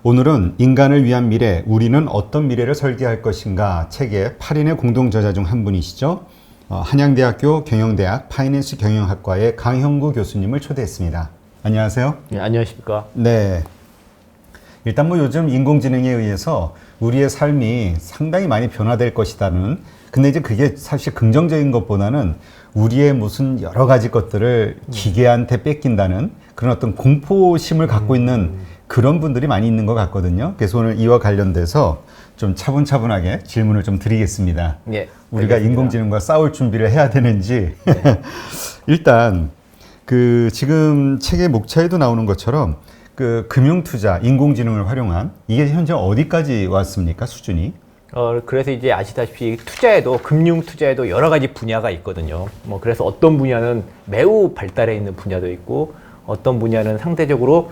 오늘은 인간을 위한 미래, 우리는 어떤 미래를 설계할 것인가 책의 8인의 공동저자 중 한 분이시죠. 한양대학교 경영대학 파이낸스 경영학과의 강형구 교수님을 초대했습니다. 안녕하세요. 네, 안녕하십니까. 네. 일단 뭐 요즘 인공지능에 의해서 우리의 삶이 상당히 많이 변화될 것이다는, 근데 이제 그게 사실 긍정적인 것보다는 우리의 무슨 여러 가지 것들을 기계한테 뺏긴다는 그런 어떤 공포심을 갖고 있는 그런 분들이 많이 있는 것 같거든요. 그래서 오늘 이와 관련돼서 좀 차분차분하게 질문을 좀 드리겠습니다. 네, 우리가 알겠습니다. 인공지능과 싸울 준비를 해야 되는지. 네. 일단 그 지금 책의 목차에도 나오는 것처럼 그 금융투자, 인공지능을 활용한 이게 현재 어디까지 왔습니까? 수준이? 그래서 이제 아시다시피 투자에도, 금융 투자에도 여러 가지 분야가 있거든요. 뭐, 그래서 어떤 분야는 매우 발달해 있는 분야도 있고, 어떤 분야는 상대적으로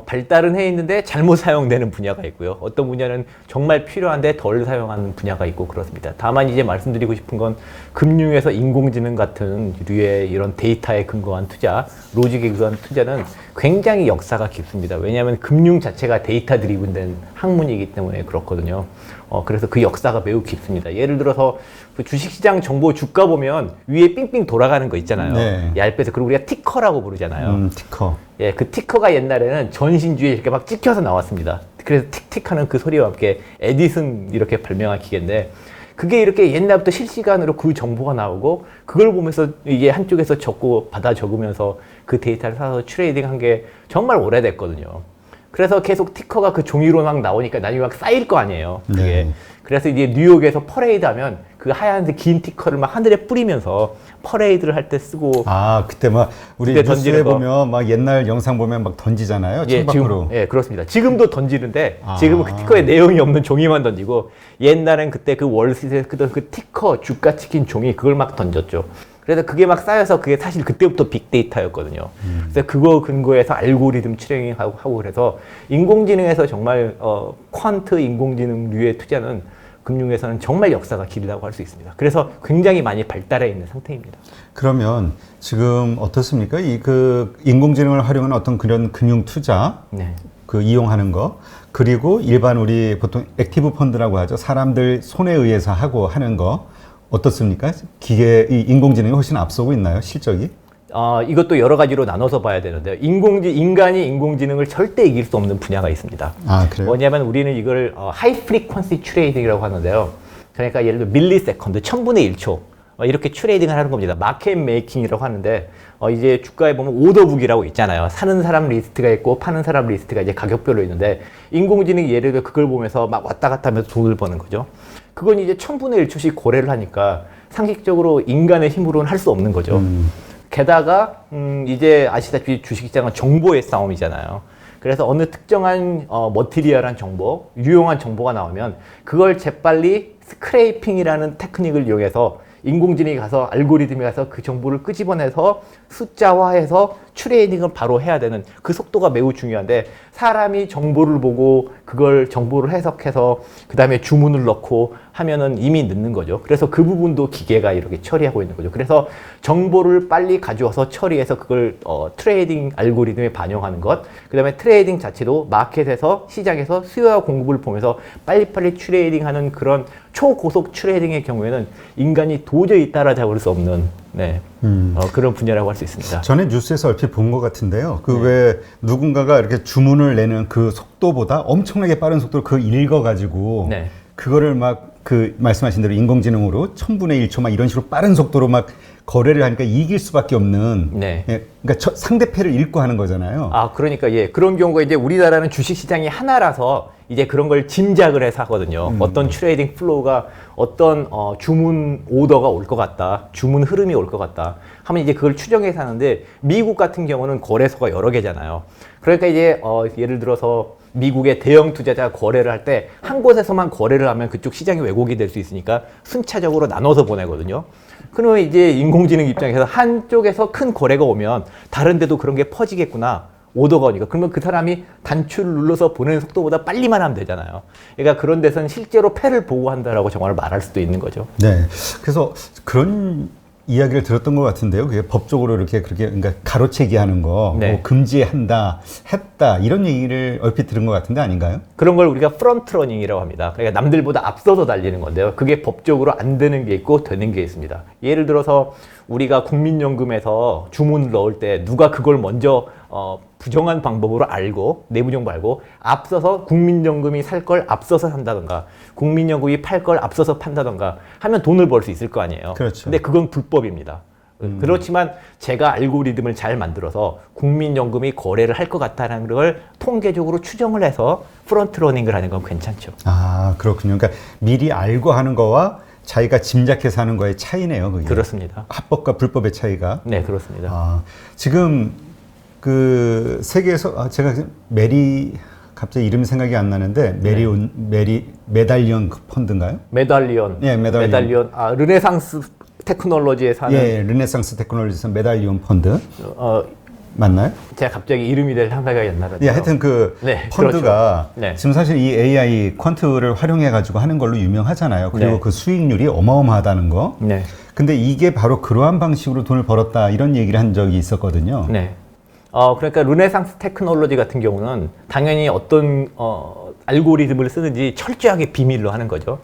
발달은 해 있는데 잘못 사용되는 분야가 있고요. 어떤 분야는 정말 필요한데 덜 사용하는 분야가 있고 그렇습니다. 다만 이제 말씀드리고 싶은 건 금융에서 인공지능 같은 류의 이런 데이터에 근거한 투자, 로직에 근거한 투자는 굉장히 역사가 깊습니다. 왜냐하면 금융 자체가 데이터 드리븐된 학문이기 때문에 그렇거든요. 그래서 그 역사가 매우 깊습니다. 예를 들어서 그 주식시장 정보 주가 보면 위에 삥삥 돌아가는 거 있잖아요. 네. 얇게서. 그리고 우리가 티커라고 부르잖아요. 티커. 예, 그 티커가 옛날에는 전신주에 이렇게 막 찍혀서 나왔습니다. 그래서 틱틱하는 그 소리와 함께 에디슨 이렇게 발명한 기계인데, 그게 이렇게 옛날부터 실시간으로 그 정보가 나오고, 그걸 보면서 이게 한쪽에서 받아 적으면서 그 데이터를 사서 트레이딩 한 게 정말 오래됐거든요. 그래서 계속 티커가 그 종이로 막 나오니까 나중에 막 쌓일 거 아니에요. 그게. 네. 그래서 이제 뉴욕에서 퍼레이드 하면 그 하얀색 긴 티커를 막 하늘에 뿌리면서 퍼레이드를 할 때 쓰고. 아, 그때 막 우리 그때 뉴스에 던지는 거. 보면 막 옛날 영상 보면 막 던지잖아요. 예, 창밖으로. 지금, 예, 그렇습니다. 지금도 던지는데, 아. 지금은 그 티커에 내용이 없는 종이만 던지고, 옛날엔 그때 그 월스트리트에서 쓰던 그 티커, 주가 찍힌 종이, 그걸 막 던졌죠. 그래서 그게 막 쌓여서 그게 사실 그때부터 빅데이터였거든요. 그래서 그거 근거해서 알고리즘 트레이닝하고 그래서 인공지능에서 정말, 퀀트 인공지능류의 투자는 금융에서는 정말 역사가 길다고 할 수 있습니다. 그래서 굉장히 많이 발달해 있는 상태입니다. 그러면 지금 어떻습니까? 이 그 인공지능을 활용한 어떤 그런 금융 투자, 네. 그 이용하는 거, 그리고 일반 우리 보통 액티브 펀드라고 하죠. 사람들 손에 의해서 하고 하는 거 어떻습니까? 이 인공지능이 훨씬 앞서고 있나요? 실적이? 이것도 여러 가지로 나눠서 봐야 되는데요. 인간이 인공지능을 절대 이길 수 없는 분야가 있습니다. 아, 그래요? 뭐냐면 우리는 이걸 하이 프리퀀시 트레이딩이라고 하는데요. 그러니까 예를 들어 밀리세컨드, 1000분의 1초 이렇게 트레이딩을 하는 겁니다. 마켓 메이킹이라고 하는데 이제 주가에 보면 오더북이라고 있잖아요. 사는 사람 리스트가 있고 파는 사람 리스트가 이제 가격별로 있는데, 인공지능이 예를 들어 그걸 보면서 막 왔다 갔다 하면서 돈을 버는 거죠. 그건 이제 1000분의 1초씩 거래를 하니까 상식적으로 인간의 힘으로는 할 수 없는 거죠. 게다가 이제 아시다시피 주식시장은 정보의 싸움이잖아요. 그래서 어느 특정한 머티리얼한 정보, 유용한 정보가 나오면 그걸 재빨리 스크레이핑이라는 테크닉을 이용해서 인공지능이 가서, 알고리즘이 가서 그 정보를 끄집어내서 숫자화해서 트레이딩을 바로 해야 되는 그 속도가 매우 중요한데, 사람이 정보를 보고 그걸 정보를 해석해서 그 다음에 주문을 넣고 하면은 이미 늦는 거죠. 그래서 그 부분도 기계가 이렇게 처리하고 있는 거죠. 그래서 정보를 빨리 가져와서 처리해서 그걸 트레이딩 알고리즘에 반영하는 것, 그 다음에 트레이딩 자체도 마켓에서, 시장에서 수요와 공급을 보면서 빨리빨리 트레이딩하는 그런 초고속 트레이딩의 경우에는 인간이 도저히 따라잡을 수 없는 그런 분야라고 할 수 있습니다. 전에 뉴스에서 얼핏 본 것 같은데요. 그 왜 누군가가 이렇게 주문을 내는 그 속도보다 엄청나게 빠른 속도로 그걸 읽어가지고 네. 그거를 막 그 말씀하신 대로 인공지능으로 1000분의 1초 막 이런 식으로 빠른 속도로 막 거래를 하니까 이길 수밖에 없는. 네. 예, 그러니까 상대패를 읽고 하는 거잖아요. 그러니까 예, 그런 경우가 이제 우리나라는 주식 시장이 하나라서 이제 그런 걸 짐작을 해서 하거든요. 어떤 트레이딩 플로우가, 어떤 주문 오더가 올 것 같다, 주문 흐름이 올 것 같다 하면 이제 그걸 추정해서 하는데, 미국 같은 경우는 거래소가 여러 개잖아요. 그러니까 이제 예를 들어서 미국의 대형 투자자 거래를 할 때 한 곳에서만 거래를 하면 그쪽 시장이 왜곡이 될 수 있으니까 순차적으로 나눠서 보내거든요. 그러면 이제 인공지능 입장에서 한쪽에서 큰 거래가 오면 다른 데도 그런 게 퍼지겠구나, 오더가 오니까. 그러면 그 사람이 단추를 눌러서 보내는 속도보다 빨리만 하면 되잖아요. 그러니까 그런 데서는 실제로 패를 보고한다라고 정말 말할 수도 있는 거죠. 네. 그래서 그런 이야기를 들었던 것 같은데요. 그게 법적으로 이렇게 그렇게 그러니까 가로채기 하는 거, 네. 뭐 금지한다, 했다 이런 얘기를 얼핏 들은 것 같은데 아닌가요? 그런 걸 우리가 프런트 러닝이라고 합니다. 그러니까 남들보다 앞서서 달리는 건데요. 그게 법적으로 안 되는 게 있고 되는 게 있습니다. 예를 들어서 우리가 국민연금에서 주문을 넣을 때 누가 그걸 먼저 부정한 방법으로 알고 내부 정보 알고 앞서서 국민연금이 살 걸 앞서서 산다던가 국민연금이 팔 걸 앞서서 판다던가 하면 돈을 벌 수 있을 거 아니에요. 그렇죠. 근데 그건 불법입니다. 그렇지만 제가 알고리즘을 잘 만들어서 국민연금이 거래를 할 것 같다는 걸 통계적으로 추정을 해서 프런트러닝을 하는 건 괜찮죠. 아, 그렇군요. 그러니까 미리 알고 하는 거와 자기가 짐작해서 하는 거의 차이네요. 그게. 그렇습니다. 합법과 불법의 차이가. 네, 그렇습니다. 아, 지금 그 세계에서 제가 갑자기 이름이 생각이 안 나는데 메달리언 펀드인가요? 메달리온. 예, 메달리온. 아, 르네상스 테크놀로지에서 하는 예, 르네상스 테크놀로지에서 메달리온 펀드 어, 맞나요? 제가 갑자기 이름이 될 생각이 안 나거든요. 예, 하여튼 그 네, 펀드가 그렇죠. 네. 지금 사실 이 AI 퀀트를 활용해 가지고 하는 걸로 유명하잖아요. 그리고 네. 그 수익률이 어마어마하다는 거. 네. 근데 이게 바로 그러한 방식으로 돈을 벌었다 이런 얘기를 한 적이 있었거든요. 네. 그러니까 르네상스 테크놀로지 같은 경우는 당연히 어떤 알고리즘을 쓰는지 철저하게 비밀로 하는 거죠.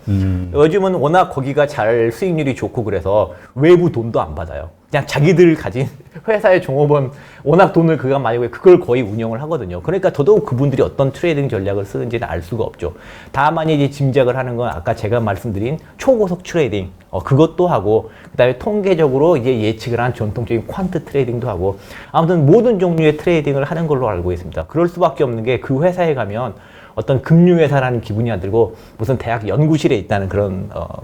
요즘은 워낙 거기가 잘 수익률이 좋고 그래서 외부 돈도 안 받아요. 그냥 자기들 가진 회사의 종업원 워낙 돈을 그가 많이 벌고 그걸 거의 운영을 하거든요. 그러니까 더더욱 그분들이 어떤 트레이딩 전략을 쓰는지는 알 수가 없죠. 다만 이제 짐작을 하는 건 아까 제가 말씀드린 초고속 트레이딩 그것도 하고 그다음에 통계적으로 이제 예측을 한 전통적인 퀀트 트레이딩도 하고 아무튼 모든 종류의 트레이딩을 하는 걸로 알고 있습니다. 그럴 수밖에 없는 게 그 회사에 가면 어떤 금융회사라는 기분이 안 들고 무슨 대학 연구실에 있다는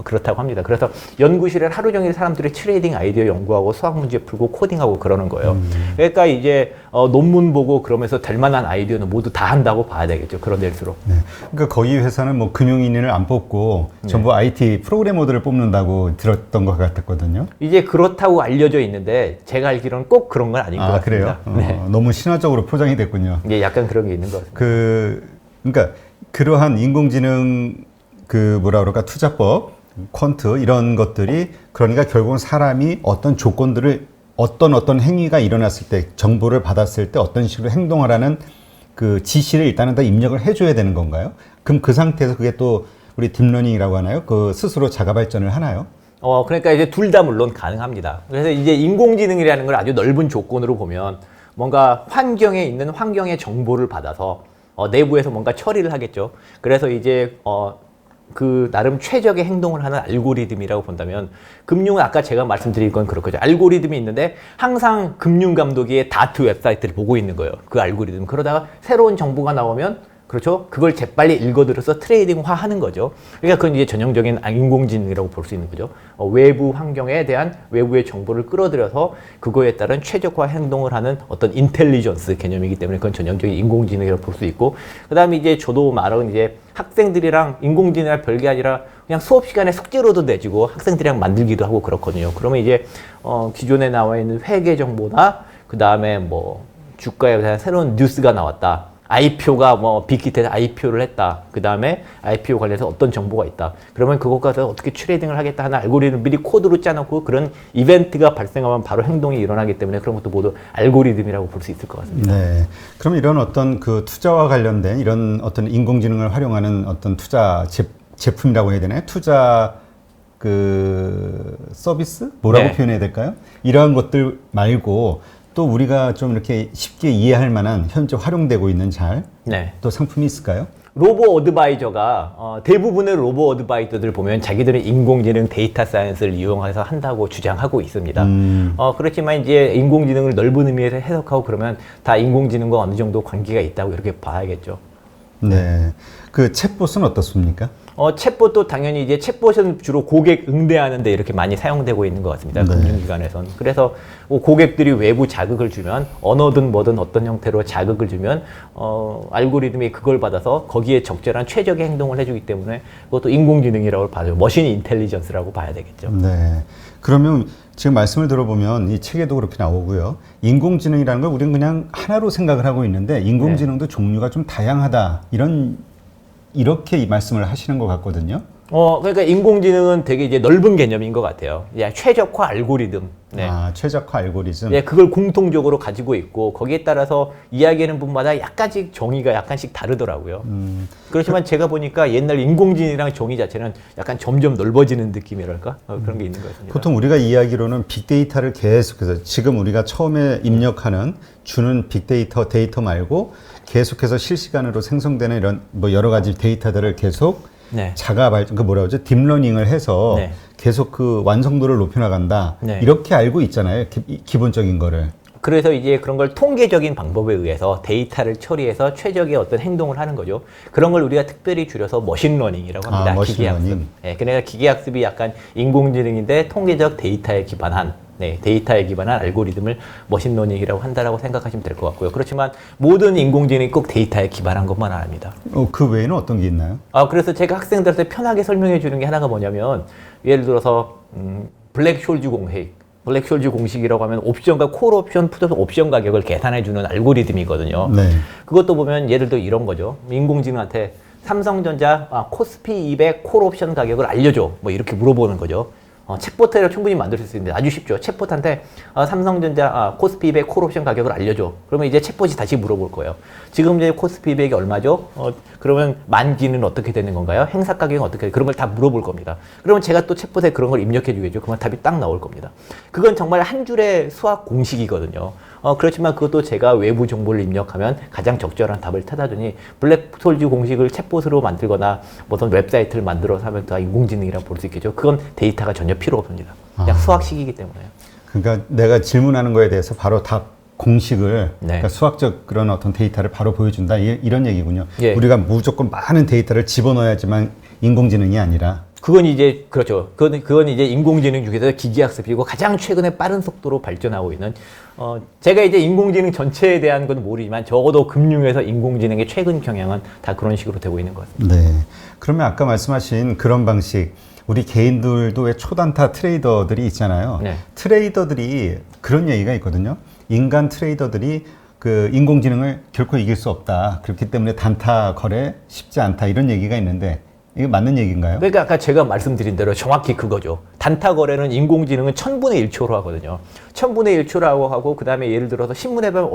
그렇다고 합니다. 그래서 연구실에 하루 종일 사람들이 트레이딩 아이디어 연구하고 수학 문제 풀고 코딩하고 그러는 거예요. 그러니까 이제 논문 보고 그러면서 될 만한 아이디어는 모두 다 한다고 봐야 되겠죠. 그런 데일수록. 네. 그러니까 거기 회사는 뭐 금융인을 안 뽑고 전부 IT 프로그래머들을 뽑는다고 들었던 것 같았거든요. 이제 그렇다고 알려져 있는데 제가 알기로는 꼭 그런 건 아닌 것 같습니다. 그래요? 네. 너무 신화적으로 포장이 됐군요. 이제 약간 그런 게 있는 것 같습니다. 그러니까 그러한 인공지능 투자법, 퀀트 이런 것들이 그러니까 결국은 사람이 어떤 조건들을 어떤 행위가 일어났을 때 정보를 받았을 때 어떤 식으로 행동하라는 그 지시를 일단은 다 입력을 해줘야 되는 건가요? 그럼 그 상태에서 그게 또 우리 딥러닝이라고 하나요? 그 스스로 자가 발전을 하나요? 그러니까 이제 둘 다 물론 가능합니다. 그래서 이제 인공지능이라는 걸 아주 넓은 조건으로 보면 뭔가 환경에 있는 환경의 정보를 받아서 내부에서 뭔가 처리를 하겠죠. 그래서 이제 그 나름 최적의 행동을 하는 알고리즘이라고 본다면 금융은 아까 제가 말씀드린 건 그렇거든요. 알고리즘이 있는데 항상 금융감독위의 다트 웹사이트를 보고 있는 거예요. 그 알고리즘. 그러다가 새로운 정보가 나오면 그렇죠. 그걸 재빨리 읽어들어서 트레이딩화 하는 거죠. 그러니까 그건 이제 전형적인 인공지능이라고 볼 수 있는 거죠. 외부 환경에 대한 외부의 정보를 끌어들여서 그거에 따른 최적화 행동을 하는 어떤 인텔리전스 개념이기 때문에 그건 전형적인 인공지능이라고 볼 수 있고, 그 다음에 이제 저도 말은 이제 학생들이랑 인공지능이랑 별게 아니라 그냥 수업 시간에 숙제로도 내주고 학생들이랑 만들기도 하고 그렇거든요. 그러면 이제 기존에 나와 있는 회계 정보나 그 다음에 뭐 주가에 대한 새로운 뉴스가 나왔다. IPO가 빅히트에서 IPO를 했다. 그 다음에 IPO 관련해서 어떤 정보가 있다. 그러면 그것 가서 어떻게 트레이딩을 하겠다 하는 알고리즘 미리 코드로 짜놓고 그런 이벤트가 발생하면 바로 행동이 일어나기 때문에 그런 것도 모두 알고리즘이라고 볼 수 있을 것 같습니다. 네. 그럼 이런 어떤 그 투자와 관련된 이런 어떤 인공지능을 활용하는 어떤 투자 제품이라고 해야 되나요? 투자 서비스? 뭐라고 네. 표현해야 될까요? 이러한 것들 말고 또 우리가 좀 이렇게 쉽게 이해할 만한 현재 활용되고 있는 네. 또 상품이 있을까요? 로보 어드바이저가 대부분의 로보 어드바이저들 보면 자기들은 인공지능 데이터 사이언스를 이용해서 한다고 주장하고 있습니다. 그렇지만 이제 인공지능을 넓은 의미에서 해석하고 그러면 다 인공지능과 어느 정도 관계가 있다고 이렇게 봐야겠죠. 네. 그 챗봇은 어떻습니까? 챗봇도 당연히 이제 챗봇은 주로 고객 응대하는데 이렇게 많이 사용되고 있는 것 같습니다. 네. 금융기관에서는. 그래서 고객들이 외부 자극을 주면 언어든 뭐든 어떤 형태로 자극을 주면 알고리즘이 그걸 받아서 거기에 적절한 최적의 행동을 해주기 때문에 그것도 인공지능이라고 봐요. 머신 인텔리전스라고 봐야 되겠죠. 네. 그러면 지금 말씀을 들어보면 이 책에도 그렇게 나오고요. 인공지능이라는 걸 우리는 그냥 하나로 생각을 하고 있는데 인공지능도 종류가 좀 다양하다. 이렇게 이 말씀을 하시는 것 같거든요. 그러니까 인공지능은 되게 이제 넓은 개념인 것 같아요. 최적화 알고리즘. 네. 최적화 알고리즘. 예, 그걸 공통적으로 가지고 있고 거기에 따라서 이야기하는 분마다 약간씩 정의가 약간씩 다르더라고요. 그렇지만 제가 보니까 옛날 인공지능이랑 정의 자체는 약간 점점 넓어지는 느낌이랄까 그런 게 있는 것 같습니다. 보통 우리가 이야기로는 빅데이터를 계속해서 지금 우리가 처음에 입력하는 주는 빅데이터 말고 계속해서 실시간으로 생성되는 이런 뭐 여러 가지 데이터들을 계속 네. 그 뭐라 그러죠? 딥러닝을 해서 네. 계속 그 완성도를 높여나간다. 네. 이렇게 알고 있잖아요. 기본적인 거를. 그래서 이제 그런 걸 통계적인 방법에 의해서 데이터를 처리해서 최적의 어떤 행동을 하는 거죠. 그런 걸 우리가 특별히 줄여서 머신러닝이라고 합니다. 기계학습. 네, 그러니까 기계학습이 약간 인공지능인데 통계적 데이터에 기반한 데이터에 기반한 알고리즘을 머신러닝이라고 한다라고 생각하시면 될 것 같고요. 그렇지만 모든 인공지능이 꼭 데이터에 기반한 것만 아닙니다. 그 외에는 어떤 게 있나요? 그래서 제가 학생들한테 편하게 설명해 주는 게 하나가 뭐냐면 예를 들어서 블랙숄즈 공식. 블랙숄즈 공식이라고 하면 옵션과 콜 옵션, 풋 옵션 가격을 계산해 주는 알고리즘이거든요. 네. 그것도 보면 예를 들어 이런 거죠. 인공지능한테 삼성전자 코스피 200 콜 옵션 가격을 알려줘. 뭐 이렇게 물어보는 거죠. 챗봇을 충분히 만들 수 있는데 아주 쉽죠. 챗봇한테 삼성전자 코스피 200 콜옵션 가격을 알려줘. 그러면 이제 챗봇이 다시 물어볼 거예요. 지금 이제 코스피 200이 얼마죠? 그러면 만기는 어떻게 되는 건가요? 행사 가격은 어떻게 그런 걸 다 물어볼 겁니다. 그러면 제가 또 챗봇에 그런 걸 입력해 주겠죠. 그러면 답이 딱 나올 겁니다. 그건 정말 한 줄의 수학 공식이거든요. 그렇지만 그것도 제가 외부 정보를 입력하면 가장 적절한 답을 찾아주니 블랙홀즈 공식을 챗봇으로 만들거나 어떤 웹사이트를 만들어서 하면 다 인공지능이라고 볼 수 있겠죠. 그건 데이터가 전혀 필요 없습니다. 그냥 수학식이기 때문에요. 그러니까 내가 질문하는 거에 대해서 바로 답 공식을 그러니까 수학적 그런 어떤 데이터를 바로 보여준다 이런 얘기군요. 예. 우리가 무조건 많은 데이터를 집어넣어야지만 인공지능이 아니라 그건 이제 그렇죠. 그건 이제 인공지능 중에서 기계학습이고 가장 최근에 빠른 속도로 발전하고 있는 제가 이제 인공지능 전체에 대한 건 모르지만 적어도 금융에서 인공지능의 최근 경향은 다 그런 식으로 되고 있는 것 같습니다. 네. 그러면 아까 말씀하신 그런 방식 우리 개인들도 왜 초단타 트레이더들이 있잖아요. 네. 트레이더들이 그런 얘기가 있거든요. 인간 트레이더들이 그 인공지능을 결코 이길 수 없다. 그렇기 때문에 단타 거래 쉽지 않다. 이런 얘기가 있는데 이게 맞는 얘기인가요? 그러니까 아까 제가 말씀드린 대로 정확히 그거죠. 단타 거래는 인공지능은 1000분의 1초로 하거든요. 1000분의 1초라고 하고 그다음에 예를 들어서 신문에 보면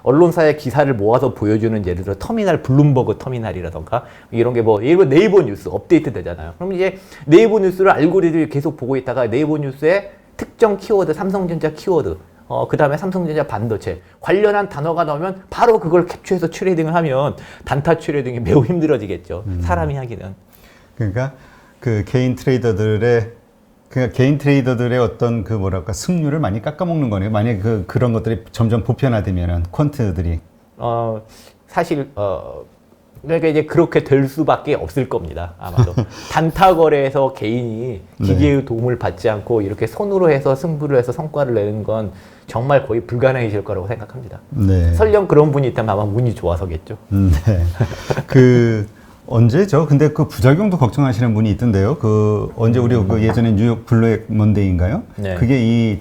언론사의 기사를 모아서 보여주는 예를 들어 터미널 블룸버그 터미널이라던가 이런 게 뭐 예를 들어 네이버 뉴스 업데이트 되잖아요. 그럼 이제 네이버 뉴스를 알고리즘이 계속 보고 있다가 네이버 뉴스에 특정 키워드 삼성전자 키워드 그 다음에 삼성전자 반도체 관련한 단어가 나오면 바로 그걸 캡처해서 트레이딩을 하면 단타 트레이딩이 매우 힘들어지겠죠. 사람이 하기는. 그러니까 그 개인 트레이더들의 어떤 그 뭐랄까 승률을 많이 깎아먹는 거네요. 만약에 그런 것들이 점점 보편화되면은 퀀트들이 사실 그러니까 이제 그렇게 될 수밖에 없을 겁니다. 아마도 단타 거래에서 개인이 기계의 도움을 받지 않고 이렇게 손으로 해서 승부를 해서 성과를 내는 건 정말 거의 불가능해질 거라고 생각합니다. 네. 설령 그런 분이 있다면 아마 운이 좋아서겠죠. 네. 언제죠? 근데 그 부작용도 걱정하시는 분이 있던데요. 언제 우리 그 예전에 뉴욕 블랙 먼데이인가요? 네. 그게 이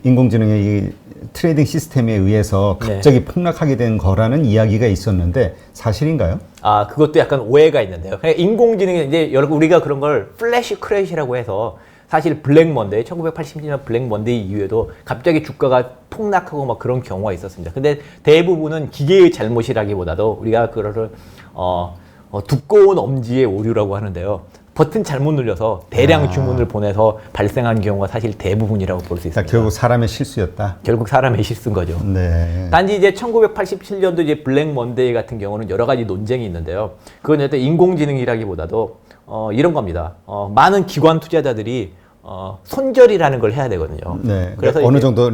인공지능의 이 트레이딩 시스템에 의해서 갑자기 폭락하게 된 거라는 이야기가 있었는데 사실인가요? 그것도 약간 오해가 있는데요. 인공지능이 이제 여러분 우리가 그런 걸 플래시 크래시라고 해서 사실 블랙 먼데이 1980년 블랙 먼데이 이후에도 갑자기 주가가 폭락하고 막 그런 경우가 있었습니다. 근데 대부분은 기계의 잘못이라기보다도 우리가 그거를 두꺼운 엄지의 오류라고 하는데요. 버튼 잘못 눌려서 대량 주문을 보내서 발생한 경우가 사실 대부분이라고 볼 수 있습니다. 결국 사람의 실수였다. 결국 사람의 실수인 거죠. 네. 단지 이제 1987년도 이제 블랙 먼데이 같은 경우는 여러 가지 논쟁이 있는데요. 그건 일단 인공지능이라기보다도 이런 겁니다. 많은 기관 투자자들이 손절이라는 걸 해야 되거든요. 네. 그래서 어느 정도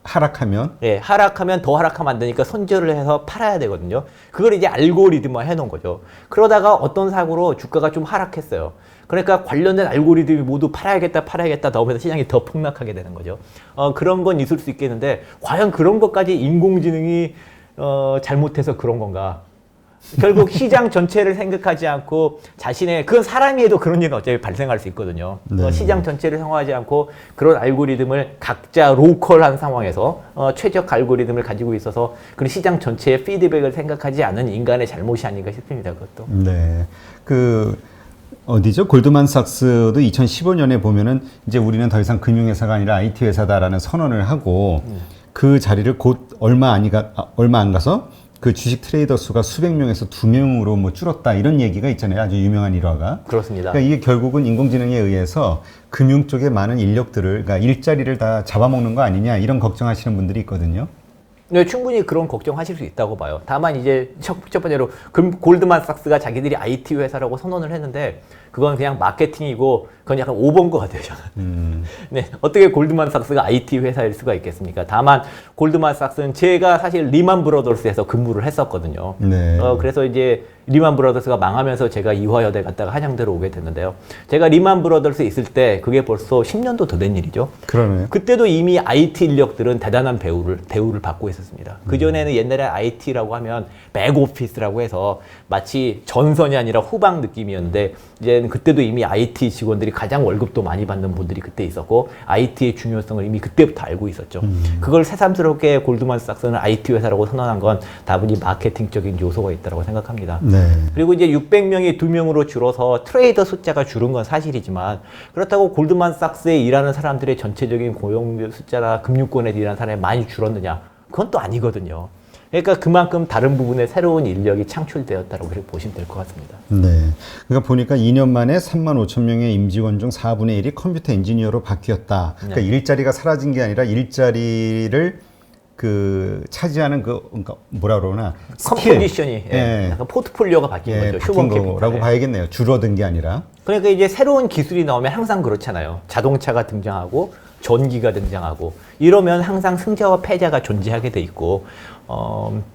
하락하면 하락하면 더 하락하면 안 되니까 손절을 해서 팔아야 되거든요. 그걸 이제 알고리즘화 해놓은 거죠. 그러다가 어떤 사고로 주가가 좀 하락했어요. 그러니까 관련된 알고리즘이 모두 팔아야겠다 나오면서 시장이 더 폭락하게 되는 거죠. 그런 건 있을 수 있겠는데 과연 그런 것까지 인공지능이 잘못해서 그런 건가? 결국 시장 전체를 생각하지 않고 자신의 그건 사람이 해도 그런 일은 어차피 발생할 수 있거든요. 네. 시장 전체를 생각하지 않고 그런 알고리즘을 각자 로컬한 상황에서 최적 알고리즘을 가지고 있어서 그런 시장 전체의 피드백을 생각하지 않은 인간의 잘못이 아닌가 싶습니다. 그것도. 네. 어디죠? 골드만삭스도 2015년에 보면은 이제 우리는 더 이상 금융회사가 아니라 IT 회사다라는 선언을 하고 그 자리를 곧 얼마 안 가서 그 주식 트레이더 수가 수백 명에서 2명으로 뭐 줄었다 이런 얘기가 있잖아요. 아주 유명한 일화가. 그렇습니다. 그러니까 이게 결국은 인공지능에 의해서 금융 쪽에 많은 인력들을, 그러니까 일자리를 다 잡아먹는 거 아니냐 이런 걱정하시는 분들이 있거든요. 네, 충분히 그런 걱정하실 수 있다고 봐요. 다만 이제 첫 번째로 골드만삭스가 자기들이 IT 회사라고 선언을 했는데 그건 그냥 마케팅이고 그건 약간 오버인 것 같아요, 저는. 네, 어떻게 골드만삭스가 IT 회사일 수가 있겠습니까? 다만 골드만삭스는 제가 사실 리만 브러더스에서 근무를 했었거든요. 네. 그래서 이제 리만 브러더스가 망하면서 제가 이화여대 갔다가 한양대로 오게 됐는데요. 제가 리만 브러더스에 있을 때 그게 벌써 10년도 더 된 일이죠. 그러네요. 그때도 이미 IT 인력들은 대단한 대우를 받고 있었습니다. 그전에는 옛날에 IT라고 하면 백오피스라고 해서 마치 전선이 아니라 후방 느낌이었는데 이제는 그때도 이미 IT 직원들이 가장 월급도 많이 받는 분들이 그때 있었고 IT의 중요성을 이미 그때부터 알고 있었죠. 그걸 새삼스럽게 골드만삭스는 IT 회사라고 선언한 건 다분히 마케팅적인 요소가 있다고 생각합니다. 네. 그리고 이제 600명이 2명으로 줄어서 트레이더 숫자가 줄은 건 사실이지만 그렇다고 골드만삭스에 일하는 사람들의 전체적인 고용 숫자나 금융권에 일하는 사람이 많이 줄었느냐? 그건 또 아니거든요. 그러니까 그만큼 다른 부분에 새로운 인력이 창출되었다고 그렇게 보시면 될 것 같습니다. 네. 그러니까 보니까 2년 만에 3만 5천 명의 임직원 중 4분의 1이 컴퓨터 엔지니어로 바뀌었다. 그러니까 네. 일자리가 사라진 게 아니라 일자리를 차지하는 그러니까 뭐라 그러나 컴포지션이 예. 약간 포트폴리오가 바뀐 거죠. 바뀐 휴먼 거라고 캐피탈. 봐야겠네요. 줄어든 게 아니라. 그러니까 이제 새로운 기술이 나오면 항상 그렇잖아요. 자동차가 등장하고 전기가 등장하고 이러면 항상 승자와 패자가 존재하게 돼 있고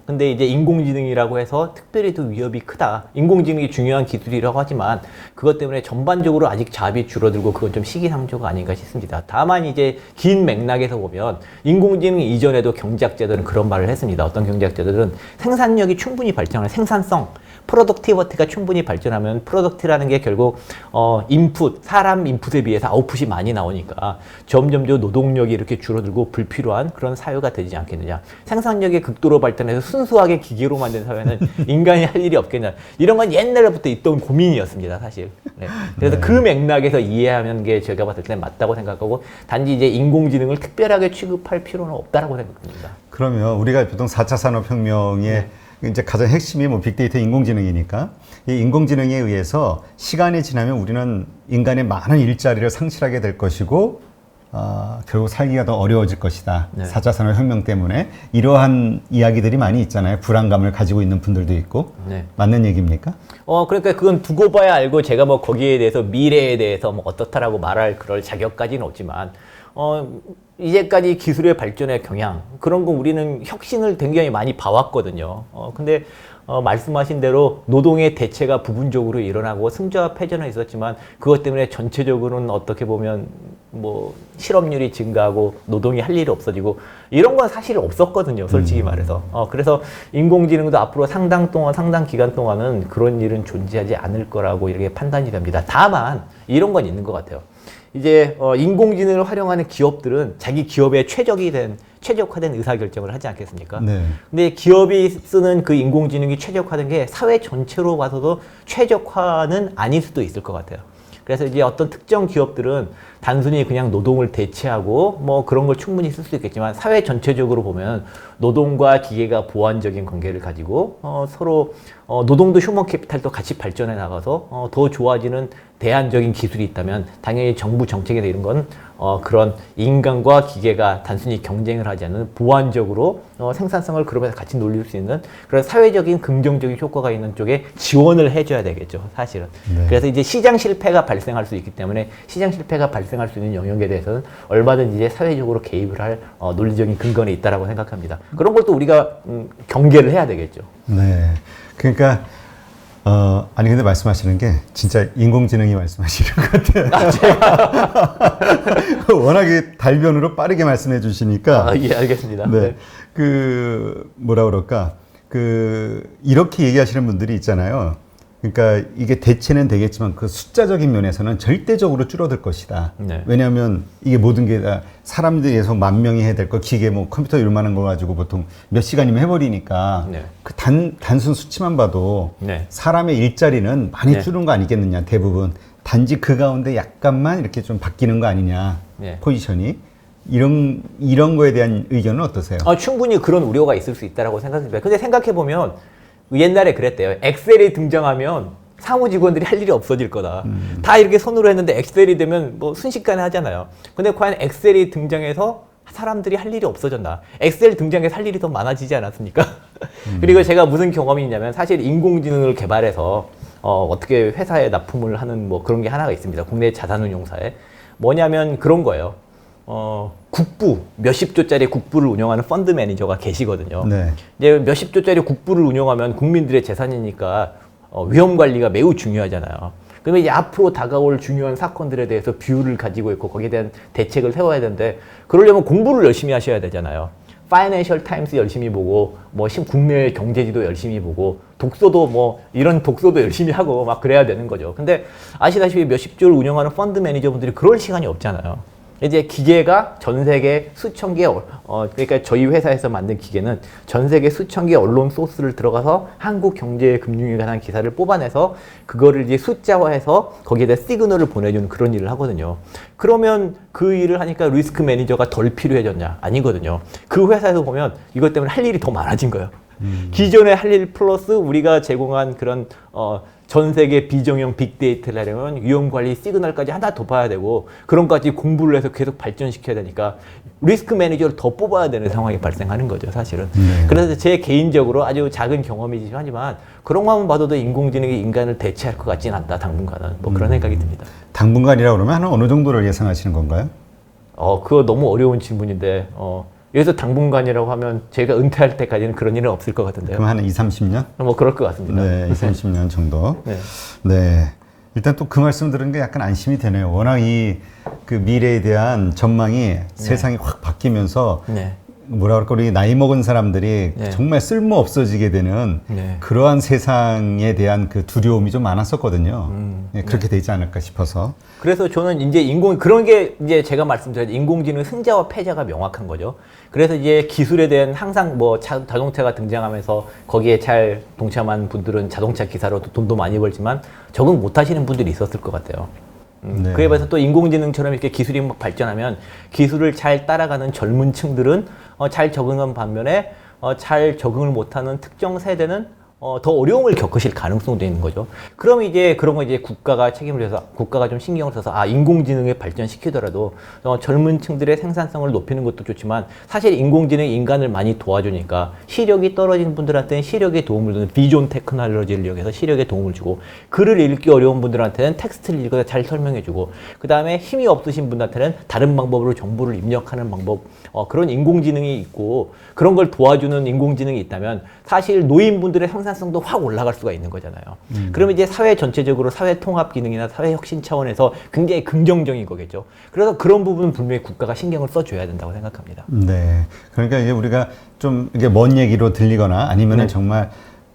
근데 이제 인공지능이라고 해서 특별히 더 위협이 크다. 인공지능이 중요한 기술이라고 하지만 그것 때문에 전반적으로 아직 잡이 줄어들고 그건 좀 시기상조가 아닌가 싶습니다. 다만 이제 긴 맥락에서 보면 인공지능 이전에도 경제학자들은 그런 말을 했습니다. 어떤 경제학자들은 생산력이 충분히 발전하는 생산성 프로덕티버티가 충분히 발전하면 프로덕트라는 게 결국 사람 인풋에 비해서 아웃풋이 많이 나오니까 점점 노동력이 이렇게 줄어들고 불필요한 그런 사회가 되지 않겠느냐. 생산력이 극도로 발전해서 순수하게 기계로 만든 사회는 인간이 할 일이 없겠냐. 이런 건 옛날부터 있던 고민이었습니다, 사실. 네. 그래서 네. 그 맥락에서 이해하는 게 제가 봤을 때 맞다고 생각하고 단지 이제 인공지능을 특별하게 취급할 필요는 없다라고 생각합니다. 그러면 우리가 보통 4차 산업혁명의 이제 가장 핵심이 뭐 빅데이터 인공지능이니까 이 인공지능에 의해서 시간이 지나면 우리는 인간의 많은 일자리를 상실하게 될 것이고 결국 살기가 더 어려워질 것이다. 네. 4차 산업혁명 때문에 이러한 이야기들이 많이 있잖아요. 불안감을 가지고 있는 분들도 있고. 네. 맞는 얘기입니까? 그러니까 그건 두고 봐야 알고 제가 뭐 거기에 대해서 미래에 대해서 뭐 어떻다라고 말할 그럴 자격까지는 없지만 이제까지 기술의 발전의 경향 그런 거 우리는 혁신을 굉장히 많이 봐왔거든요. 근데 말씀하신 대로 노동의 대체가 부분적으로 일어나고 승자와 패전은 있었지만 그것 때문에 전체적으로는 어떻게 보면 뭐 실업률이 증가하고 노동이 할 일이 없어지고 이런 건 사실 없었거든요. 솔직히 말해서. 그래서 인공지능도 앞으로 상당 기간 동안은 그런 일은 존재하지 않을 거라고 이렇게 판단이 됩니다. 다만 이런 건 있는 것 같아요. 이제 인공지능을 활용하는 기업들은 자기 기업에 최적화된 의사결정을 하지 않겠습니까? 네. 근데 기업이 쓰는 그 인공지능이 최적화된 게 사회 전체로 봐서도 최적화는 아닐 수도 있을 것 같아요. 그래서 이제 어떤 특정 기업들은 단순히 그냥 노동을 대체하고 뭐 그런 걸 충분히 쓸 수 있겠지만 사회 전체적으로 보면 노동과 기계가 보완적인 관계를 가지고 서로 노동도 휴먼 캐피탈도 같이 발전해 나가서 더 좋아지는 대안적인 기술이 있다면 당연히 정부 정책이나 이런 건 그런 인간과 기계가 단순히 경쟁을 하지 않는 보완적으로 생산성을 그러면서 같이 놀릴 수 있는 그런 사회적인 긍정적인 효과가 있는 쪽에 지원을 해줘야 되겠죠, 사실은. 네. 그래서 이제 시장 실패가 발생할 수 있기 때문에 시장 실패가 발생할 수 있는 영역에 대해서는 얼마든지 이제 사회적으로 개입을 할 논리적인 근거는 있다라고 생각합니다. 그런 걸 또 우리가 경계를 해야 되겠죠. 네. 그러니까 아니 근데 말씀하시는 게 진짜 인공지능이 말씀하시는 것 같아요. 워낙에 달변으로 빠르게 말씀해 주시니까. 예, 알겠습니다. 네. 네. 뭐라 그럴까? 이렇게 얘기하시는 분들이 있잖아요. 그러니까 이게 대체는 되겠지만 그 숫자적인 면에서는 절대적으로 줄어들 것이다. 네. 왜냐하면 이게 모든 게 다 사람들이 계속 만 명이 해야 될 거, 기계 뭐 컴퓨터 이만한 거 가지고 보통 몇 시간이면 해버리니까 네. 그 단순 수치만 봐도 네. 사람의 일자리는 많이 네. 줄은 거 아니겠느냐, 대부분. 단지 그 가운데 약간만 이렇게 좀 바뀌는 거 아니냐, 네. 포지션이. 이런 거에 대한 의견은 어떠세요? 충분히 그런 우려가 있을 수 있다고 생각합니다. 근데 생각해보면 옛날에 그랬대요. 엑셀이 등장하면 사무 직원들이 할 일이 없어질 거다. 다 이렇게 손으로 했는데 엑셀이 되면 뭐 순식간에 하잖아요. 근데 과연 엑셀이 등장해서 사람들이 할 일이 없어졌나? 엑셀 등장해서 할 일이 더 많아지지 않았습니까? 그리고 제가 무슨 경험이 있냐면 사실 인공지능을 개발해서 어떻게 회사에 납품을 하는 뭐 그런 게 하나가 있습니다. 국내 자산운용사에. 뭐냐면 그런 거예요. 국부, 몇십 조짜리 국부를 운영하는 펀드 매니저가 계시거든요. 네. 이제 몇십 조짜리 국부를 운영하면 국민들의 재산이니까 위험 관리가 매우 중요하잖아요. 그러면 이제 앞으로 다가올 중요한 사건들에 대해서 뷰를 가지고 있고 거기에 대한 대책을 세워야 되는데 그러려면 공부를 열심히 하셔야 되잖아요. 파이낸셜 타임스 열심히 보고 뭐 국내 경제지도 열심히 보고 독서도 뭐 이런 독서도 열심히 하고 막 그래야 되는 거죠. 근데 아시다시피 몇십 조를 운영하는 펀드 매니저분들이 그럴 시간이 없잖아요. 이제 기계가 전 세계 수천 개, 그러니까 저희 회사에서 만든 기계는 전 세계 수천 개 언론 소스를 들어가서 한국 경제 금융에 관한 기사를 뽑아내서 그거를 이제 숫자화해서 거기에다 시그널을 보내주는 그런 일을 하거든요. 그러면 그 일을 하니까 리스크 매니저가 덜 필요해졌냐? 아니거든요. 그 회사에서 보면 이것 때문에 할 일이 더 많아진 거예요. 기존에 할 일 플러스 우리가 제공한 그런 전 세계 비정형 빅데이터를 하려면 위험관리 시그널까지 하나 더 봐야 되고 그런 것까지 공부를 해서 계속 발전시켜야 되니까 리스크 매니저를 더 뽑아야 되는 상황이 발생하는 거죠, 사실은. 그래서 제 개인적으로 아주 작은 경험이긴 하지만 그런 것만 봐도 인공지능이 인간을 대체할 것 같지는 않다, 당분간은. 뭐 그런 생각이 듭니다. 당분간이라고 그러면 한 어느 정도를 예상하시는 건가요? 그거 너무 어려운 질문인데 여기서 당분간이라고 하면 제가 은퇴할 때까지는 그런 일은 없을 것 같은데요. 그럼 한 2, 30년? 뭐 그럴 것 같습니다. 네, 2, 30년 정도. 네. 네. 일단 또 그 말씀 들은 게 약간 안심이 되네요. 워낙 그 미래에 대한 전망이 세상이 확 바뀌면서 네. 뭐라 그럴까, 우리 나이 먹은 사람들이 네. 정말 쓸모 없어지게 되는 네. 그러한 세상에 대한 그 두려움이 좀 많았었거든요. 네, 그렇게 되지 않을까 싶어서. 그래서 저는 이제 그런 게 이제 제가 말씀드린 인공지능 승자와 패자가 명확한 거죠. 그래서 이제 기술에 대한 항상 뭐 자동차가 등장하면서 거기에 잘 동참한 분들은 자동차 기사로도 돈도 많이 벌지만 적응 못 하시는 분들이 있었을 것 같아요. 네. 그에 비해서 또 인공지능처럼 이렇게 기술이 막 발전하면 기술을 잘 따라가는 젊은 층들은 잘 적응한 반면에 잘 적응을 못하는 특정 세대는 더 어려움을 겪으실 가능성도 있는 거죠. 그럼 이제 그런 거 이제 국가가 책임을 져서 국가가 좀 신경을 써서 인공지능을 발전시키더라도 젊은 층들의 생산성을 높이는 것도 좋지만 사실 인공지능이 인간을 많이 도와주니까 시력이 떨어진 분들한테는 시력에 도움을 주는 비존 테크놀로지를 이용해서 시력에 도움을 주고 글을 읽기 어려운 분들한테는 텍스트를 읽어서 잘 설명해 주고 그 다음에 힘이 없으신 분한테는 다른 방법으로 정보를 입력하는 방법 그런 인공지능이 있고 그런 걸 도와주는 인공지능이 있다면 사실 노인분들의 생산성도 확 올라갈 수가 있는 거잖아요. 그러면 이제 사회 전체적으로 사회 통합 기능이나 사회 혁신 차원에서 굉장히 긍정적인 거겠죠. 그래서 그런 부분은 분명히 국가가 신경을 써줘야 된다고 생각합니다. 네. 그러니까 이제 우리가 좀 이게 먼 얘기로 들리거나 아니면은 네. 정말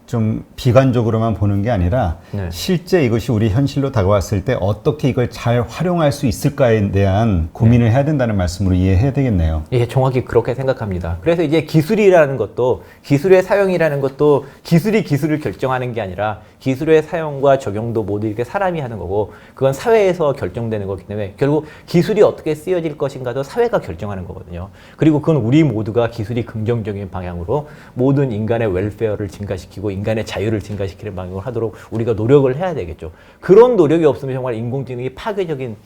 좀 비관적으로만 보는 게 아니라 네. 실제 이것이 우리 현실로 다가왔을 때 어떻게 이걸 잘 활용할 수 있을까에 대한 고민을 해야 된다는 말씀으로 이해해야 되겠네요. 예, 정확히 그렇게 생각합니다. 그래서 이제 기술이라는 것도 기술의 사용이라는 것도 기술이 기술을 결정하는 게 아니라 기술의 사용과 적용도 모두 이렇게 사람이 하는 거고 그건 사회에서 결정되는 거기 때문에 결국 기술이 어떻게 쓰여질 것인가도 사회가 결정하는 거거든요. 그리고 그건 우리 모두가 기술이 긍정적인 방향으로 모든 인간의 웰페어를 증가시키고 인간의 자유를 증가시키는 방향으로 하도록 우리가 노력을 해야 되겠죠. 그런 노력이 없으면 정말 인공지능이 파괴적인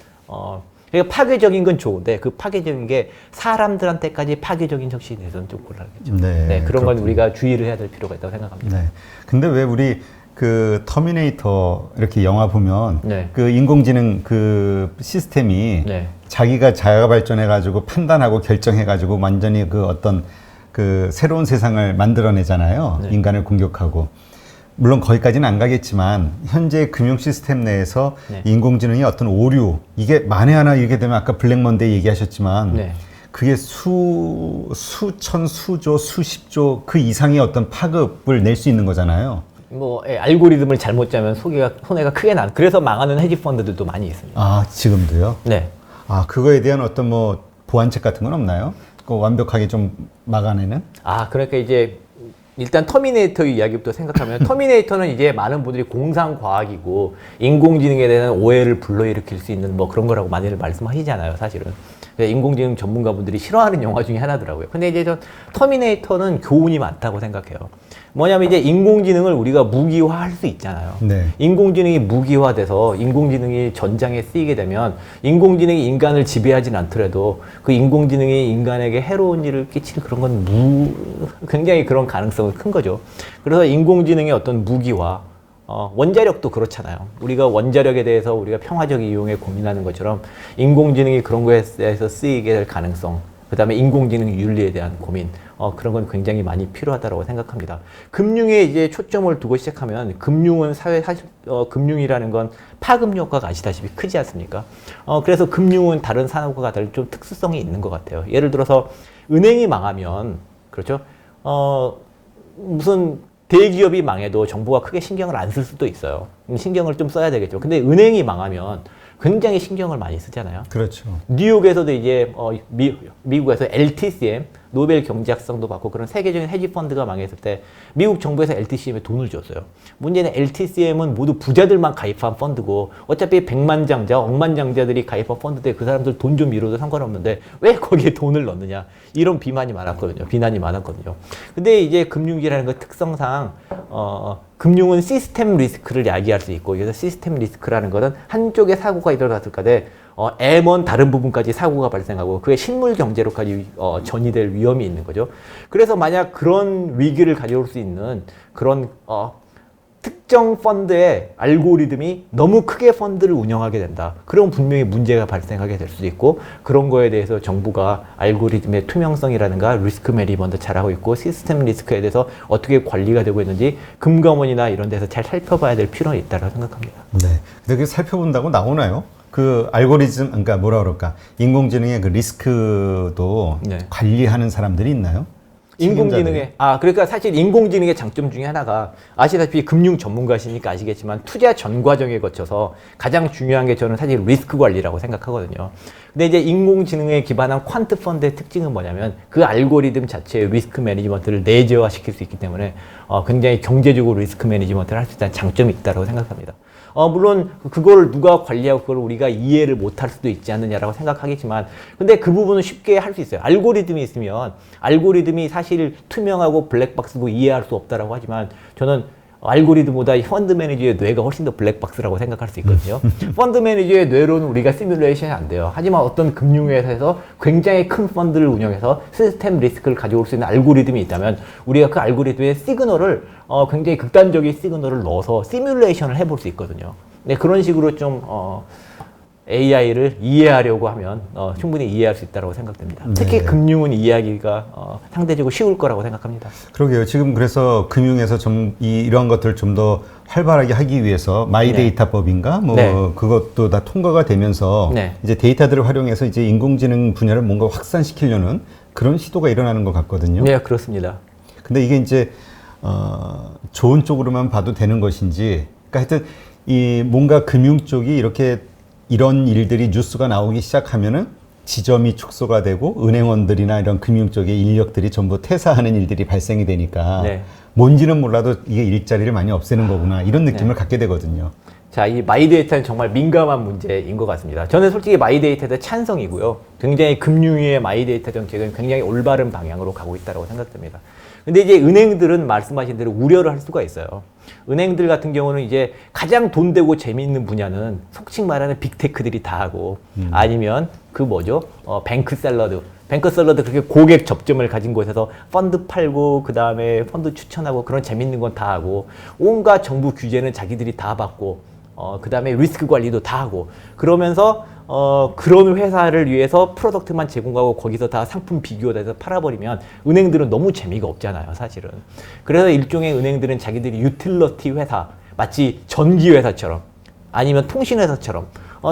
그러니까 파괴적인 건 좋은데 그 파괴적인 게 사람들한테까지 파괴적인 적시이 돼서는 좀 곤란하겠죠. 네, 그런 건 그렇군요. 우리가 주의를 해야 될 필요가 있다고 생각합니다. 네. 근데 왜 우리 그 터미네이터 이렇게 영화 보면 네. 그 인공지능 그 시스템이 네. 자기가 자가 발전해가지고 판단하고 결정해가지고 완전히 그 어떤 그 새로운 세상을 만들어내잖아요. 네. 인간을 공격하고. 물론 거기까지는 안 가겠지만 현재 금융 시스템 내에서 네. 인공지능이 어떤 오류 이게 만에 하나 이렇게 되면 아까 블랙먼데이 얘기하셨지만 네. 그게 수천, 수조, 수십조 그 이상의 어떤 파급을 낼 수 있는 거잖아요. 뭐 알고리즘을 잘못 짜면 손해가 크게 난. 그래서 망하는 헤지 펀드들도 많이 있습니다. 아, 지금도요? 네. 아, 그거에 대한 어떤 뭐 보완책 같은 건 없나요? 그 완벽하게 좀 막아내는? 아, 그러니까 이제 일단 터미네이터 이야기부터 생각하면 터미네이터는 이제 많은 분들이 공상과학이고 인공지능에 대한 오해를 불러일으킬 수 있는 뭐 그런 거라고 많이들 말씀하시잖아요, 사실은. 인공지능 전문가분들이 싫어하는 영화 중에 하나더라고요. 근데 이제 저 터미네이터는 교훈이 많다고 생각해요. 뭐냐면 이제 인공지능을 우리가 무기화할 수 있잖아요. 네. 인공지능이 무기화돼서 인공지능이 전장에 쓰이게 되면 인공지능이 인간을 지배하진 않더라도 그 인공지능이 인간에게 해로운 일을 끼칠 그런 건 굉장히 그런 가능성은 큰 거죠. 그래서 인공지능의 어떤 무기화, 원자력도 그렇잖아요. 우리가 원자력에 대해서 우리가 평화적 이용에 고민하는 것처럼 인공지능이 그런 거에 대해서 쓰이게 될 가능성, 그 다음에 인공지능 윤리에 대한 고민, 그런 건 굉장히 많이 필요하다고 생각합니다. 금융에 이제 초점을 두고 시작하면 금융은 금융이라는 건 파급 효과가 아시다시피 크지 않습니까? 그래서 금융은 다른 산업과 다른 좀 특수성이 있는 것 같아요. 예를 들어서 은행이 망하면, 그렇죠? 무슨 대기업이 망해도 정부가 크게 신경을 안 쓸 수도 있어요. 신경을 좀 써야 되겠죠. 근데 은행이 망하면 굉장히 신경을 많이 쓰잖아요. 그렇죠. 뉴욕에서도 이제 미국에서 LTCM 노벨 경제학상도 받고 그런 세계적인 헤지 펀드가 망했을 때 미국 정부에서 LTCM에 돈을 줬어요. 문제는 LTCM은 모두 부자들만 가입한 펀드고 어차피 백만장자, 억만장자들이 가입한 펀드인데 그 사람들 돈 좀 잃어도 상관없는데 왜 거기에 돈을 넣느냐 이런 비난이 많았거든요. 근데 이제 금융이라는 그 특성상 금융은 시스템 리스크를 야기할 수 있고 그래서 시스템 리스크라는 것은 한쪽에 사고가 일어났을 때 M1 다른 부분까지 사고가 발생하고 그게 실물 경제로까지 전이될 위험이 있는 거죠. 그래서 만약 그런 위기를 가져올 수 있는 그런 특정 펀드의 알고리즘이 너무 크게 펀드를 운영하게 된다. 그럼 분명히 문제가 발생하게 될 수도 있고 그런 거에 대해서 정부가 알고리즘의 투명성이라든가 리스크 매니지먼트 잘하고 있고 시스템 리스크에 대해서 어떻게 관리가 되고 있는지 금감원이나 이런 데서 잘 살펴봐야 될 필요는 있다고 생각합니다. 네. 근데 그게 살펴본다고 나오나요? 그 알고리즘, 그러니까 뭐라 그럴까? 인공지능의 그 리스크도 네. 관리하는 사람들이 있나요? 인공지능의 그러니까 사실 인공지능의 장점 중에 하나가 아시다시피 금융 전문가시니까 아시겠지만 투자 전 과정에 거쳐서 가장 중요한 게 저는 사실 리스크 관리라고 생각하거든요. 근데 이제 인공지능에 기반한 퀀트 펀드의 특징은 뭐냐면 그 알고리즘 자체의 리스크 매니지먼트를 내재화시킬 수 있기 때문에 굉장히 경제적으로 리스크 매니지먼트를 할 수 있다는 장점이 있다고 생각합니다. 물론 그걸 누가 관리하고 그걸 우리가 이해를 못할 수도 있지 않느냐라고 생각하겠지만 근데 그 부분은 쉽게 할 수 있어요. 알고리즘이 있으면 알고리즘이 사실 투명하고 블랙박스고 이해할 수 없다라고 하지만 저는 알고리즘보다 펀드 매니저의 뇌가 훨씬 더 블랙박스라고 생각할 수 있거든요. 펀드 매니저의 뇌로는 우리가 시뮬레이션이 안 돼요. 하지만 어떤 금융회사에서 굉장히 큰 펀드를 운영해서 시스템 리스크를 가져올 수 있는 알고리즘이 있다면 우리가 그 알고리즘의 시그널을 굉장히 극단적인 시그널을 넣어서 시뮬레이션을 해볼 수 있거든요. 네, 그런 식으로 좀 AI를 이해하려고 하면 충분히 이해할 수 있다고 생각됩니다. 특히 네. 금융은 이해하기가 상대적으로 쉬울 거라고 생각합니다. 그러게요. 지금 그래서 금융에서 좀 이런 것들을 좀 더 활발하게 하기 위해서 마이데이터법인가 뭐 네. 그것도 다 통과가 되면서 네. 이제 데이터들을 활용해서 이제 인공지능 분야를 뭔가 확산시키려는 그런 시도가 일어나는 것 같거든요. 네, 그렇습니다. 근데 이게 이제 좋은 쪽으로만 봐도 되는 것인지, 그러니까 하여튼 이 뭔가 금융 쪽이 이렇게 이런 일들이 뉴스가 나오기 시작하면은 지점이 축소가 되고 은행원들이나 이런 금융 쪽의 인력들이 전부 퇴사하는 일들이 발생이 되니까 네. 뭔지는 몰라도 이게 일자리를 많이 없애는 거구나 이런 느낌을 갖게 되거든요. 자, 이 마이데이터는 정말 민감한 문제인 것 같습니다. 저는 솔직히 마이데이터에 찬성이고요. 굉장히 금융위의 마이데이터 정책은 굉장히 올바른 방향으로 가고 있다고 생각됩니다. 근데 이제 은행들은 말씀하신 대로 우려를 할 수가 있어요. 은행들 같은 경우는 이제 가장 돈 되고 재미있는 분야는 속칭 말하는 빅테크들이 다 하고 아니면 그 뭐죠? 뱅크 샐러드. 뱅크 샐러드 그렇게 고객 접점을 가진 곳에서 펀드 팔고 그 다음에 펀드 추천하고 그런 재밌는 건 다 하고 온갖 정부 규제는 자기들이 다 받고 그 다음에 리스크 관리도 다 하고 그러면서 그런 회사를 위해서 프로덕트만 제공하고 거기서 다 상품 비교해서 팔아버리면 은행들은 너무 재미가 없잖아요, 사실은. 그래서 일종의 은행들은 자기들이 유틸러티 회사, 마치 전기회사처럼 아니면 통신회사처럼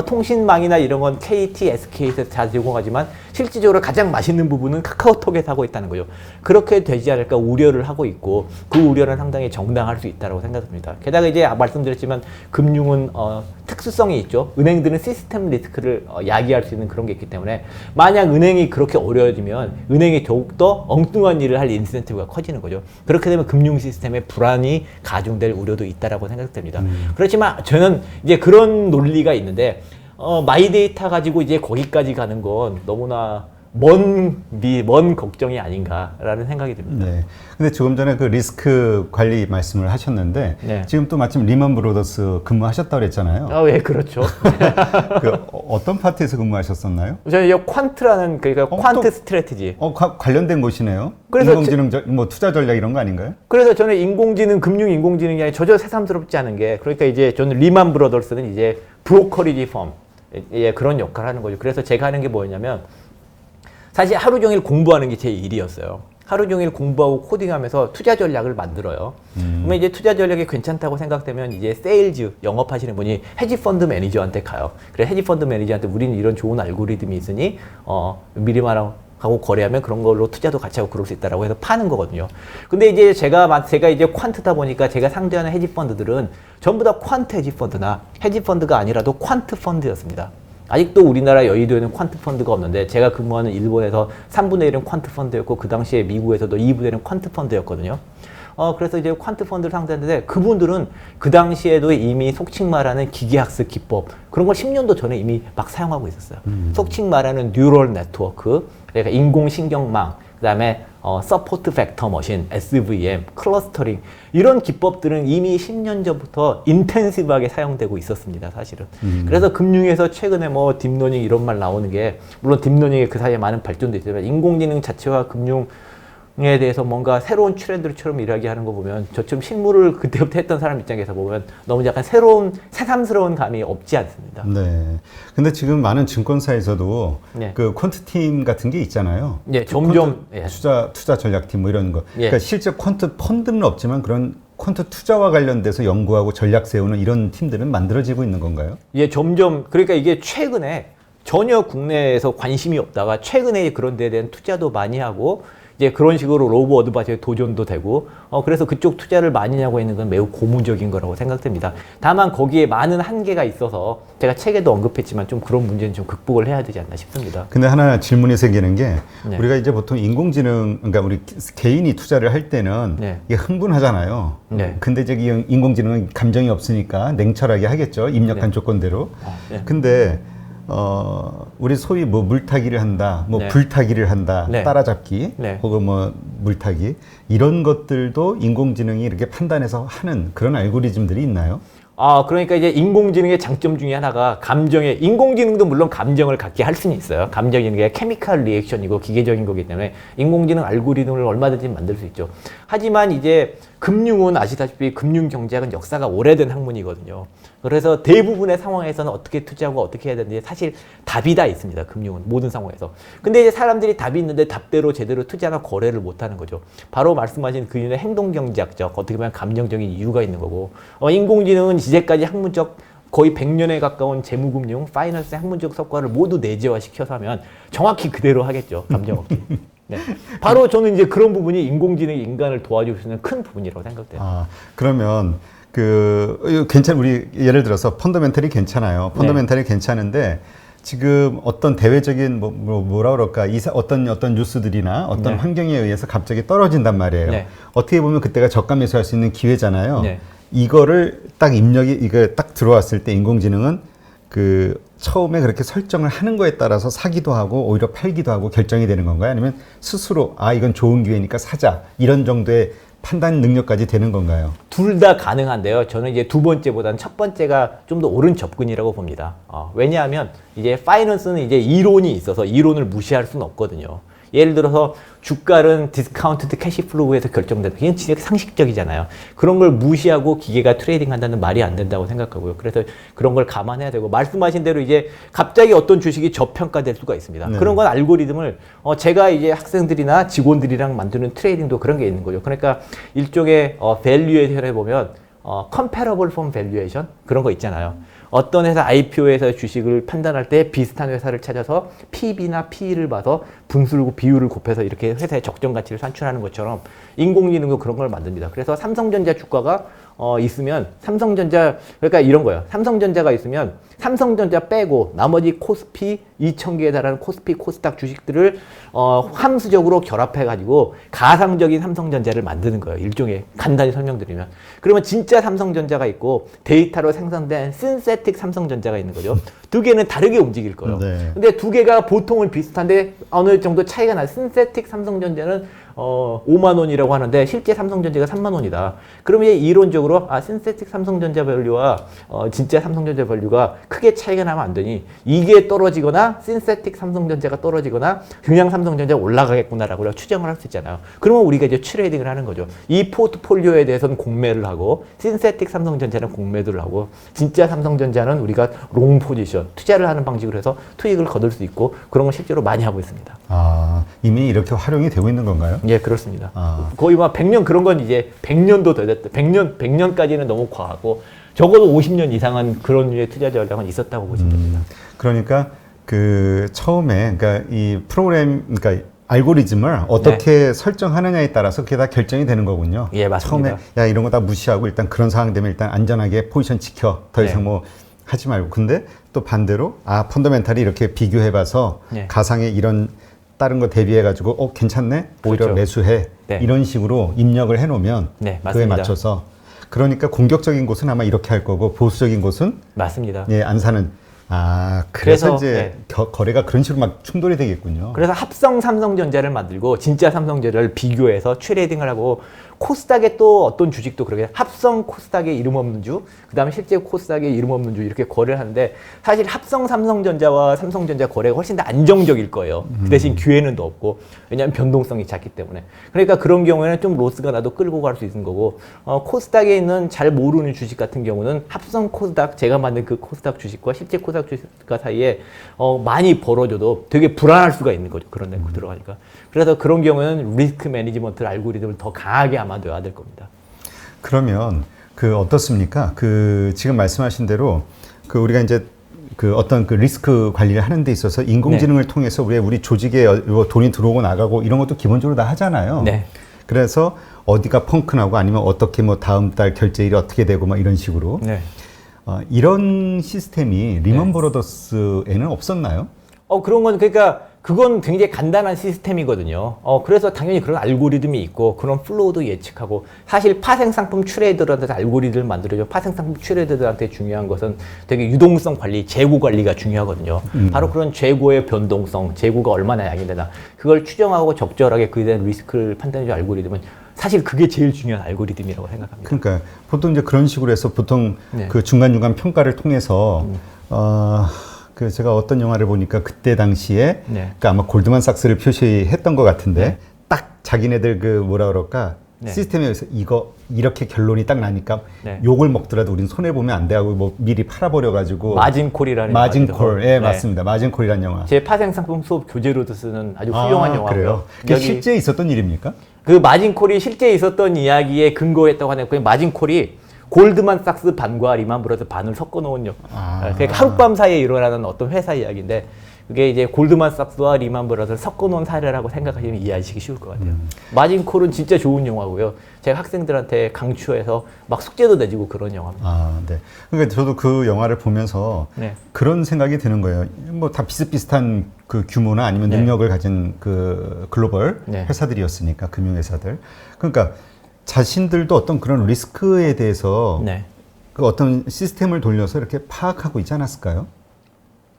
통신망이나 이런 건 KT, SK에서 다 제공하지만 실질적으로 가장 맛있는 부분은 카카오톡에서 하고 있다는 거죠. 그렇게 되지 않을까 우려를 하고 있고 그 우려는 상당히 정당할 수 있다고 생각합니다. 게다가 이제 말씀드렸지만 금융은 특수성이 있죠. 은행들은 시스템 리스크를 야기할 수 있는 그런 게 있기 때문에 만약 은행이 그렇게 어려워지면 은행이 더욱더 엉뚱한 일을 할 인센티브가 커지는 거죠. 그렇게 되면 금융 시스템의 불안이 가중될 우려도 있다라고 생각됩니다. 그렇지만 저는 이제 그런 논리가 있는데 마이 데이터 가지고 이제 거기까지 가는 건 너무나 먼 걱정이 아닌가라는 생각이 듭니다. 네. 근데 조금 전에 그 리스크 관리 말씀을 하셨는데 네. 지금 또 마침 리먼 브로더스 근무하셨다고 그랬잖아요. 예, 그렇죠. 그 어떤 파트에서 근무하셨었나요? 저는 이 퀀트라는 그러니까 퀀트 스트래티지. 관련된 곳이네요. 그래서 인공지능 뭐 투자 전략 이런 거 아닌가요? 그래서 저는 인공지능, 금융 인공지능이 아니라 전혀 새삼스럽지 않은 게 그러니까 이제 저는 리만 브로더스는 이제 브로커리지 펌 그런 역할을 하는 거죠. 그래서 제가 하는 게 뭐였냐면 사실 하루 종일 공부하는 게 제 일이었어요. 하루 종일 공부하고 코딩하면서 투자 전략을 만들어요. 그러면 이제 투자 전략이 괜찮다고 생각되면 이제 세일즈 영업하시는 분이 헤지펀드 매니저한테 가요. 그래 헤지펀드 매니저한테 우리는 이런 좋은 알고리즘이 있으니 미리만 하고 거래하면 그런 걸로 투자도 같이 하고 그럴 수 있다라고 해서 파는 거거든요. 근데 이제 제가 이제 퀀트다 보니까 제가 상대하는 헤지펀드들은 전부 다 퀀트 헤지펀드나 헤지펀드가 아니라도 퀀트 펀드였습니다. 아직도 우리나라 여의도에는 퀀트 펀드가 없는데 제가 근무하는 일본에서 3분의 1은 퀀트 펀드였고 그 당시에 미국에서도 2분의 1은 퀀트 펀드였거든요. 그래서 이제 퀀트 펀드를 상대했는데 그분들은 그 당시에도 이미 속칭 말하는 기계학습 기법 그런 걸 10년도 전에 이미 막 사용하고 있었어요. 속칭 말하는 뉴럴 네트워크, 그러니까 인공신경망, 그다음에 서포트 벡터 머신, SVM, 클러스터링 이런 기법들은 이미 10년 전부터 인텐시브하게 사용되고 있었습니다, 사실은. 그래서 금융에서 최근에 뭐 딥러닝 이런 말 나오는 게 물론 딥러닝에 그 사이에 많은 발전도 있지만 인공지능 자체와 금융에 대해서 뭔가 새로운 트렌드처럼 이야기하는 거 보면 저처럼 실무를 그때부터 했던 사람 입장에서 보면 너무 약간 새삼스러운 감이 없지 않습니다. 네. 근데 지금 많은 증권사에서도 네. 그 퀀트 팀 같은 게 있잖아요. 예, 점점 투자 전략팀 뭐 이런 거. 예. 그러니까 실제 퀀트 펀드는 없지만 그런 퀀트 투자와 관련돼서 연구하고 전략 세우는 이런 팀들은 만들어지고 있는 건가요? 예, 점점 그러니까 이게 최근에 전혀 국내에서 관심이 없다가 최근에 그런 데에 대한 투자도 많이 하고 이제 그런 식으로 로보 어드바이저에 도전도 되고 그래서 그쪽 투자를 많이 하고 있는 건 매우 고무적인 거라고 생각됩니다. 다만 거기에 많은 한계가 있어서 제가 책에도 언급했지만 좀 그런 문제는 좀 극복을 해야 되지 않나 싶습니다. 근데 하나 질문이 생기는 게 네. 우리가 이제 보통 인공지능 그러니까 우리 개인이 투자를 할 때는 네. 이게 흥분하잖아요. 네. 근데 이제 이 인공지능은 감정이 없으니까 냉철하게 하겠죠. 입력한 네. 조건대로. 네. 근데 우리 소위 뭐 물타기를 한다, 뭐 네. 불타기를 한다, 네. 따라잡기, 네. 혹은 뭐 물타기 이런 것들도 인공지능이 이렇게 판단해서 하는 그런 알고리즘들이 있나요? 그러니까 이제 인공지능의 장점 중에 하나가 인공지능도 물론 감정을 갖게 할 수는 있어요. 감정이라는 게 케미컬 리액션이고 기계적인 거기 때문에 인공지능 알고리즘을 얼마든지 만들 수 있죠. 하지만 이제 금융은 아시다시피 금융 경제학은 역사가 오래된 학문이거든요. 그래서 대부분의 상황에서는 어떻게 투자하고 어떻게 해야 되는지 사실 답이 다 있습니다. 금융은 모든 상황에서. 근데 이제 사람들이 답이 있는데 답대로 제대로 투자나 거래를 못 하는 거죠. 바로 말씀하신 그 이유는 행동 경제학적 어떻게 보면 감정적인 이유가 있는 거고 인공지능은 이제까지 학문적 거의 100년에 가까운 재무금융, 파이낸스 학문적 성과를 모두 내재화시켜서 하면 정확히 그대로 하겠죠. 감정 없이. 네. 바로 저는 이제 그런 부분이 인공지능이 인간을 도와줄 수 있는 큰 부분이라고 생각돼요. 그러면 우리 예를 들어서 펀더멘털이 괜찮아요. 펀더멘털이 괜찮은데 지금 어떤 대외적인 뭐라 그럴까 어떤 뉴스들이나 어떤 네. 환경에 의해서 갑자기 떨어진단 말이에요. 네. 어떻게 보면 그때가 저가 매수할 수 있는 기회잖아요. 네. 이거를 이거 딱 들어왔을 때 인공지능은 처음에 그렇게 설정을 하는 거에 따라서 사기도 하고 오히려 팔기도 하고 결정이 되는 건가요? 아니면 스스로 이건 좋은 기회니까 사자 이런 정도의 판단 능력까지 되는 건가요? 둘 다 가능한데요. 저는 이제 두 번째보다는 첫 번째가 좀 더 옳은 접근이라고 봅니다. 왜냐하면 이제 파이낸스는 이제 이론이 있어서 이론을 무시할 수는 없거든요. 예를 들어서 주가는 디스카운트드 캐시플로우에서 결정된다. 이건 진짜 상식적이잖아요. 그런 걸 무시하고 기계가 트레이딩 한다는 말이 안 된다고 생각하고요. 그래서 그런 걸 감안해야 되고 말씀하신 대로 이제 갑자기 어떤 주식이 저평가될 수가 있습니다. 네. 그런 건 알고리즘을 제가 이제 학생들이나 직원들이랑 만드는 트레이딩도 그런 게 있는 거죠. 그러니까 일종의 밸류에이션에 보면 comparable from valuation 그런 거 있잖아요. 어떤 회사 IPO에서 주식을 판단할 때 비슷한 회사를 찾아서 PB나 PE를 봐서 분수를 비율을 곱해서 이렇게 회사의 적정 가치를 산출하는 것처럼 인공지능도 그런 걸 만듭니다. 그래서 삼성전자 주가가 있으면 삼성전자 그러니까 이런 거예요. 삼성전자가 있으면 삼성전자 빼고 나머지 코스피 2,000개에 달하는 코스피 코스닥 주식들을 함수적으로 결합해 가지고 가상적인 삼성전자를 만드는 거예요. 일종의 간단히 설명드리면 그러면 진짜 삼성전자가 있고 데이터로 생성된 신세틱 삼성전자가 있는 거죠. 두 개는 다르게 움직일 거예요. 네. 근데 두 개가 보통은 비슷한데 어느 정도 차이가 나. 신세틱 삼성전자는 5만 원이라고 하는데 실제 삼성전자가 3만 원이다. 그러면 이제 이론적으로 신세틱 삼성전자 밸류와 진짜 삼성전자 밸류가 크게 차이가 나면 안 되니 이게 떨어지거나 신세틱 삼성전자가 떨어지거나 그냥 삼성전자가 올라가겠구나라고 추정을 할 수 있잖아요. 그러면 우리가 이제 트레이딩을 하는 거죠. 이 포트폴리오에 대해서는 공매를 하고 신세틱 삼성전자는 공매도를 하고 진짜 삼성전자는 우리가 롱 포지션 투자를 하는 방식으로 해서 투익을 거둘 수 있고 그런 걸 실제로 많이 하고 있습니다. 이미 이렇게 활용이 되고 있는 건가요? 예, 그렇습니다. 거의 막 100년 그런 건 이제 100년도 더 됐다. 100년까지는 너무 과하고 적어도 50년 이상은 그런 류의 투자 전략은 있었다고 보시면 됩니다. 그러니까 그 처음에 그러니까 이 프로그램 그러니까 알고리즘을 어떻게 설정하느냐에 따라서 그게 다 결정이 되는 거군요. 예, 맞습니다. 처음에 야 이런 거 다 무시하고 일단 그런 상황 되면 일단 안전하게 포지션 지켜. 더 이상 뭐 하지 말고. 근데 또 반대로 펀더멘탈이 이렇게 비교해봐서 가상의 이런 다른 거 대비해가지고 괜찮네? 오히려 그렇죠. 매수해. 이런 식으로 입력을 해놓으면 그에 맞춰서 그러니까 공격적인 곳은 아마 이렇게 할 거고 보수적인 곳은 맞습니다. 안 사는. 그래서 이제 거래가 그런 식으로 막 충돌이 되겠군요. 그래서 합성 삼성전자를 만들고 진짜 삼성전자를 비교해서 트레이딩을 하고 코스닥에 또 어떤 주식도 그렇게 합성 코스닥에 이름 없는 주, 그 다음에 실제 코스닥에 이름 없는 주 이렇게 거래를 하는데 사실 합성 삼성전자와 삼성전자 거래가 훨씬 더 안정적일 거예요. 그 대신 기회는 더 없고 왜냐하면 변동성이 작기 때문에. 그러니까 그런 경우에는 좀 로스가 나도 끌고 갈 수 있는 거고 코스닥에 있는 잘 모르는 주식 같은 경우는 합성 코스닥 제가 만든 그 코스닥 주식과 실제 코스닥 주식과 사이에 많이 벌어져도 되게 불안할 수가 있는 거죠. 그런 데 들어가니까. 그래서 그런 경우에는 리스크 매니지먼트 알고리즘을 더 강하게 아마 넣어야 될 겁니다. 그러면 그 어떻습니까? 그 지금 말씀하신 대로 그 우리가 이제 그 어떤 그 리스크 관리를 하는 데 있어서 인공지능을 통해서 우리 조직에 돈이 들어오고 나가고 이런 것도 기본적으로 다 하잖아요. 그래서 어디가 펑크나고 아니면 어떻게 뭐 다음 달 결제일이 어떻게 되고 막 이런 식으로 이런 시스템이 리먼 브로더스에는 없었나요? 그런 건 그러니까 그건 굉장히 간단한 시스템이거든요. 그래서 당연히 그런 알고리즘이 있고 그런 플로우도 예측하고 사실 파생상품 트레이더들한테 알고리즘을 만들어줘. 파생상품 트레이더들한테 중요한 것은 되게 유동성 관리, 재고 관리가 중요하거든요. 바로 그런 재고의 변동성, 재고가 얼마나 양이되나 그걸 추정하고 적절하게 그에 대한 리스크를 판단해줄 알고리즘은 사실 그게 제일 중요한 알고리즘이라고 생각합니다. 그러니까 보통 이제 그런 식으로 해서 보통 그 중간중간 평가를 통해서 그 제가 어떤 영화를 보니까 그때 당시에 그러니까 아마 골드만삭스를 표시했던 것 같은데 딱 자기네들 그 뭐라 그럴까 시스템에서 이거 이렇게 결론이 딱 나니까 욕을 먹더라도 우린 손해 보면 안 돼 하고 뭐 미리 팔아버려 가지고 마진콜이라는 마진콜 맞습니다. 마진콜이라는 영화. 제 파생상품 수업 교재로도 쓰는 아주 훌륭한 영화고요. 그래요? 그게 실제 있었던 일입니까? 그 마진콜이 실제 있었던 이야기에 근거했다고 하는 그 마진콜이 골드만삭스 반과 리만 브러더스 반을 섞어 놓은 그러니까 하룻밤 사이에 일어나는 어떤 회사 이야기인데 그게 이제 골드만삭스와 리만 브러더스 섞어 놓은 사례라고 생각하시면 이해하시기 쉬울 것 같아요. 마진콜은 진짜 좋은 영화고요. 제가 학생들한테 강추해서 막 숙제도 내주고 그런 영화입니다. 네. 그러니까 저도 그 영화를 보면서 그런 생각이 드는 거예요. 뭐 다 비슷비슷한 그 규모나 아니면 능력을 가진 그 글로벌 회사들이었으니까 금융회사들. 그러니까 자신들도 어떤 그런 리스크에 대해서 그 어떤 시스템을 돌려서 이렇게 파악하고 있지 않았을까요?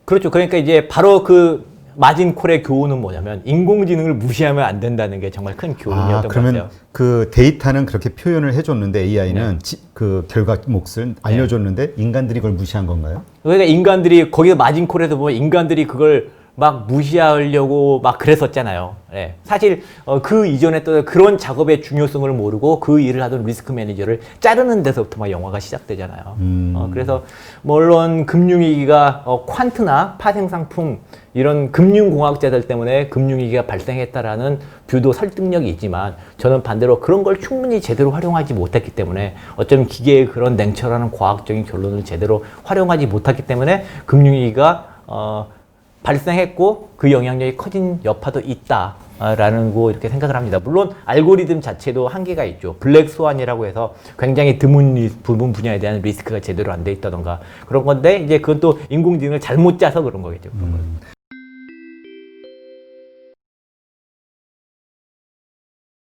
그렇죠. 그러니까 이제 바로 그 마진콜의 교훈은 뭐냐면 인공지능을 무시하면 안 된다는 게 정말 큰 교훈이었던 것 그러면 같아요. 그 데이터는 그렇게 표현을 해줬는데 AI는 그 결과 몫을 알려줬는데 인간들이 그걸 무시한 건가요? 그러니까 인간들이 거기서 마진콜에서 보면 인간들이 그걸 막 무시하려고 막 그랬었잖아요. 예. 사실 그 이전에 또 그런 작업의 중요성을 모르고 그 일을 하던 리스크 매니저를 자르는 데서부터 막 영화가 시작되잖아요. 그래서 물론 금융위기가 퀀트나 파생상품 이런 금융공학자들 때문에 금융위기가 발생했다라는 뷰도 설득력이 있지만 저는 반대로 그런 걸 충분히 제대로 활용하지 못했기 때문에 어쩌면 기계의 그런 냉철한 과학적인 결론을 제대로 활용하지 못했기 때문에 금융위기가 발생했고 그 영향력이 커진 여파도 있다라는 거 이렇게 생각을 합니다. 물론 알고리즘 자체도 한계가 있죠. 블랙 스완이라고 해서 굉장히 드문 부분 분야에 대한 리스크가 제대로 안 돼 있다던가 그런 건데 이제 그건 또 인공지능을 잘못 짜서 그런 거겠죠. 그런 건.